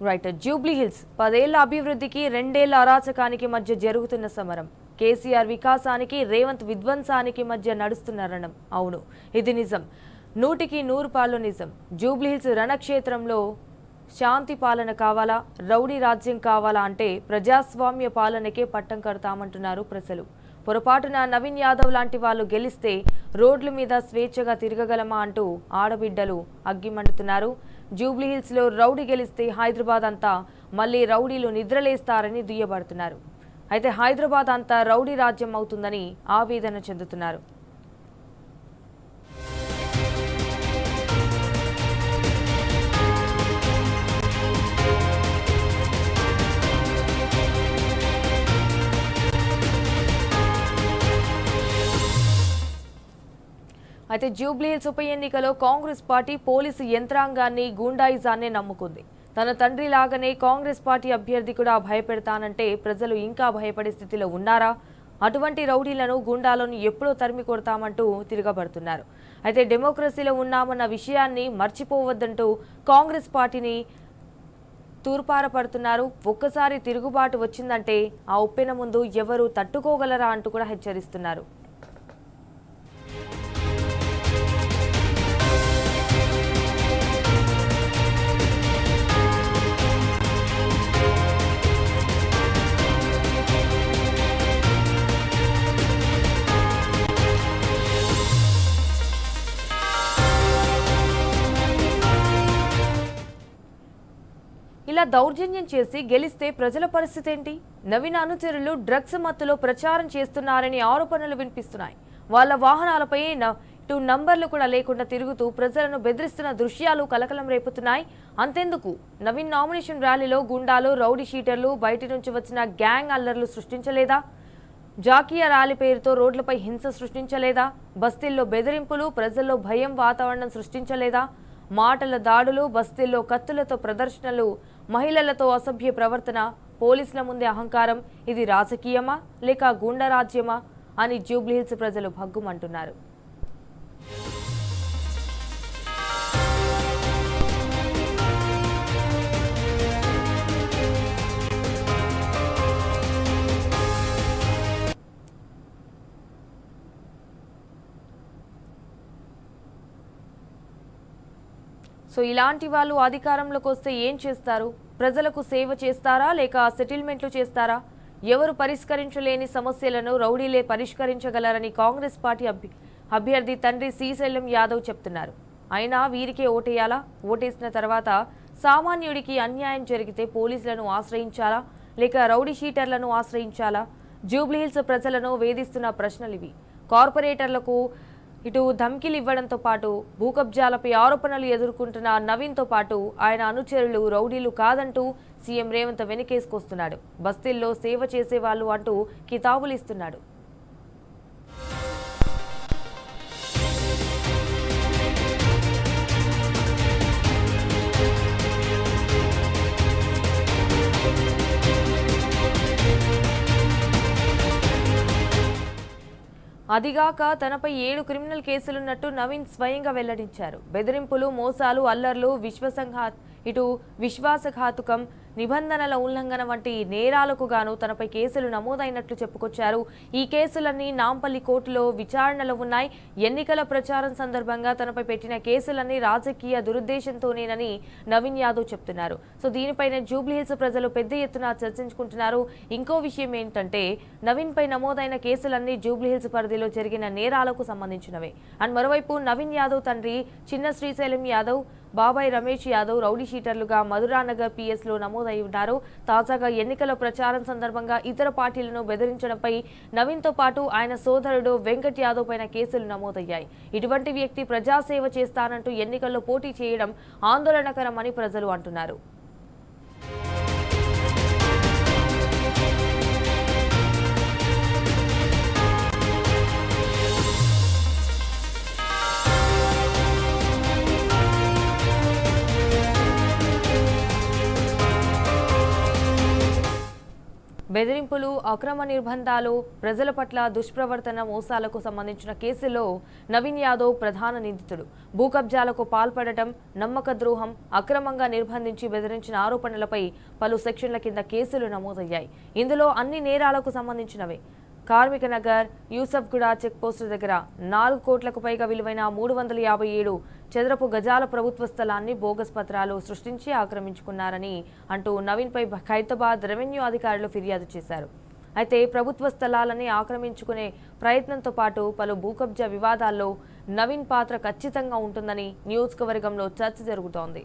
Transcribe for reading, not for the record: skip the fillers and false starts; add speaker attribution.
Speaker 1: Right. Jubilee hills 10 ఏళ్ల అభివృద్ధికి 2 ఏళ్ల అరాచకానికి మధ్య జరుగుతున్న సమరం. కేసీఆర్ వికాసానికి రేవంత్ విధ్వంసానికి మధ్య నడుస్తున్న రణం. అవును, ఇది నిజం, 100కి 100 పాళ్ళు నిజం. జూబ్లీ హిల్స్ రణక్షేత్రంలో శాంతి పాలన కావాలా, రౌడీ రాజ్యం కావాలా అంటే ప్రజాస్వామ్య పాలనకే పట్టం కడతామంటున్నారు ప్రజలు. పొరపాటున నవీన్ యాదవ్ లాంటి వాళ్ళు గెలిస్తే రోడ్ల మీద స్వేచ్ఛగా తిరగగలమా అంటూ ఆడబిడ్డలు అగ్గిమండుతున్నారు. జూబ్లీహిల్స్ లో రౌడీ గెలిస్తే హైదరాబాద్ అంతా మళ్లీ రౌడీలు నిద్రలేస్తారని దుయ్యబడుతున్నారు. అయితే హైదరాబాద్ అంతా రౌడీ రాజ్యం అవుతుందని ఆవేదన చెందుతున్నారు. అయితే జూబ్లీహిల్స్ ఉప ఎన్నికలో కాంగ్రెస్ పార్టీ పోలీసు యంత్రాంగాన్ని గూండాయిజాన్ని నమ్ముకుంది. తన తండ్రి లాగానే కాంగ్రెస్ పార్టీ అభ్యర్థి కూడా భయపెడతానంటే ప్రజలు ఇంకా భయపడే స్థితిలో ఉన్నారా? అటువంటి రౌడీలను గూండాలను ఎప్పుడో తరిమి కొడతామంటూ తిరగబడుతున్నారు. అయితే డెమోక్రసీలో ఉన్నామన్న విషయాన్ని మర్చిపోవద్దంటూ కాంగ్రెస్ పార్టీని తూర్పారపడుతున్నారు. ఒక్కసారి తిరుగుబాటు వచ్చిందంటే ఆ ఉప్పెన ముందు ఎవరు తట్టుకోగలరా అంటూ కూడా హెచ్చరిస్తున్నారు. ఇలా దౌర్జన్యం చేసి గెలిస్తే ప్రజల పరిస్థితి ఏంటి? నవీన్ అనుచరులు డ్రగ్స్ మత్తులో ప్రచారం చేస్తున్నారని ఆరోపణలు వినిపిస్తున్నాయి. వాళ్ళ వాహనాలపై నంబర్లు కూడా లేకుండా తిరుగుతూ ప్రజలను బెదిరిస్తున్న దృశ్యాలు కలకలం రేపుతున్నాయి. అంతెందుకు, నవీన్ నామినేషన్ ర్యాలీలో గుండాలు, రౌడీ షీటర్లు, బయటి నుంచి వచ్చిన గ్యాంగ్ అల్లర్లు సృష్టించలేదా? జాకీయ ర్యాలీ పేరుతో రోడ్లపై హింస సృష్టించలేదా? బస్తీల్లో బెదిరింపులు, ప్రజల్లో భయం వాతావరణం సృష్టించలేదా? మాటల దాడులు, బస్తీల్లో కత్తులతో ప్రదర్శనలు, మహిళలతో అసభ్య ప్రవర్తన, పోలీసుల ముందే అహంకారం, ఇది రాజకీయమా లేక గూండారాజ్యమా అని జూబ్లీహిల్స్ ప్రజలు భగ్గుమంటున్నారు. సో ఇలాంటి వాళ్ళు అధికారంలోకి వస్తే ఏం చేస్తారు? ప్రజలకు సేవ చేస్తారా లేక సెటిల్మెంట్లు చేస్తారా? ఎవరు పరిష్కరించలేని సమస్యలను రౌడీలే పరిష్కరించగలరని కాంగ్రెస్ పార్టీ అభ్యర్థి తండ్రి శ్రీశైలం యాదవ్ చెప్తున్నారు. అయినా వీరికే ఓటేయాలా? ఓటేసిన తర్వాత సామాన్యుడికి అన్యాయం జరిగితే పోలీసులను ఆశ్రయించాలా లేక రౌడీ షీటర్లను ఆశ్రయించాలా? జూబ్లీహిల్స్ ప్రజలను వేధిస్తున్న ప్రశ్నలివి. కార్పొరేటర్లకు ఇటు ధమ్కీలు ఇవ్వడంతో పాటు భూకబ్జాలపై ఆరోపణలు ఎదుర్కొంటున్న నవీన్తో పాటు ఆయన అనుచరులు రౌడీలు కాదంటూ సీఎం రేవంత్ వెనకేసుకొస్తున్నాడు. బస్తీల్లో సేవ చేసేవాళ్ళు అంటూ కితాబులు ఇస్తున్నాడు. అదిగాక తనపై 7 క్రిమినల్ కేసులున్నట్టు నవీన్ స్వయంగా వెల్లడించారు. బెదిరింపులు, మోసాలు, అల్లర్లు, విశ్వాసఘాతుకం, నిబంధనల ఉల్లంఘన వంటి నేరాలకు గాను తనపై కేసులు నమోదైనట్లు చెప్పుకొచ్చారు. ఈ కేసులన్నీ నాంపల్లి కోర్టులో విచారణలో ఉన్నాయి. ఎన్నికల ప్రచారం సందర్భంగా తనపై పెట్టిన కేసులన్నీ రాజకీయ దురుద్దేశంతోనేనని నవీన్ యాదవ్ చెప్తున్నారు. సో దీనిపైన జూబ్లీహిల్స్ ప్రజలు పెద్ద ఎత్తున చర్చించుకుంటున్నారు. ఇంకో విషయం ఏంటంటే నవీన్ పై నమోదైన కేసులన్నీ జూబ్లీహిల్స్ పరిధిలో జరిగిన నేరాలకు సంబంధించినవే. అండ్ మరోవైపు నవీన్ యాదవ్ తండ్రి చిన్న శ్రీశైలం యాదవ్, బాబాయ్ రమేష్ యాదవ్ రౌడీ షీటర్లుగా మధురానగర్ పిఎస్లో నమోదై ఉన్నారు. తాజాగా ఎన్నికల ప్రచారం సందర్భంగా ఇతర పార్టీలను బెదిరించడంపై నవీన్తో పాటు ఆయన సోదరుడు వెంకట్ యాదవ్ పైన కేసులు నమోదయ్యాయి. ఇటువంటి వ్యక్తి ప్రజాసేవ చేస్తానంటూ ఎన్నికల్లో పోటీ చేయడం ఆందోళనకరమని ప్రజలు అంటున్నారు. బెదిరింపులు, అక్రమ నిర్బంధాలు, ప్రజల పట్ల దుష్ప్రవర్తన, మోసాలకు సంబంధించిన కేసులో నవీన్ యాదవ్ ప్రధాన నిందితుడు. భూకబ్జాలకు పాల్పడటం, నమ్మక ద్రోహం, అక్రమంగా నిర్బంధించి బెదిరించిన ఆరోపణలపై పలు సెక్షన్ల కింద కేసులు నమోదయ్యాయి. ఇందులో అన్ని నేరాలకు సంబంధించినవే. కార్మిక నగర్, యూసఫ్గూడ చెక్పోస్టు దగ్గర 4 కోట్లకు పైగా విలువైన 357 చదరపు గజాల ప్రభుత్వ స్థలాన్ని బోగస్ పత్రాలు సృష్టించి ఆక్రమించుకున్నారని అంటూ నవీన్పై ఖైరతాబాద్ రెవెన్యూ అధికారులు ఫిర్యాదు చేశారు. అయితే ప్రభుత్వ స్థలాలని ఆక్రమించుకునే ప్రయత్నంతో పాటు పలు భూకబ్జా వివాదాల్లో నవీన్ పాత్ర ఖచ్చితంగా ఉంటుందని నియోజకవర్గంలో చర్చ జరుగుతోంది.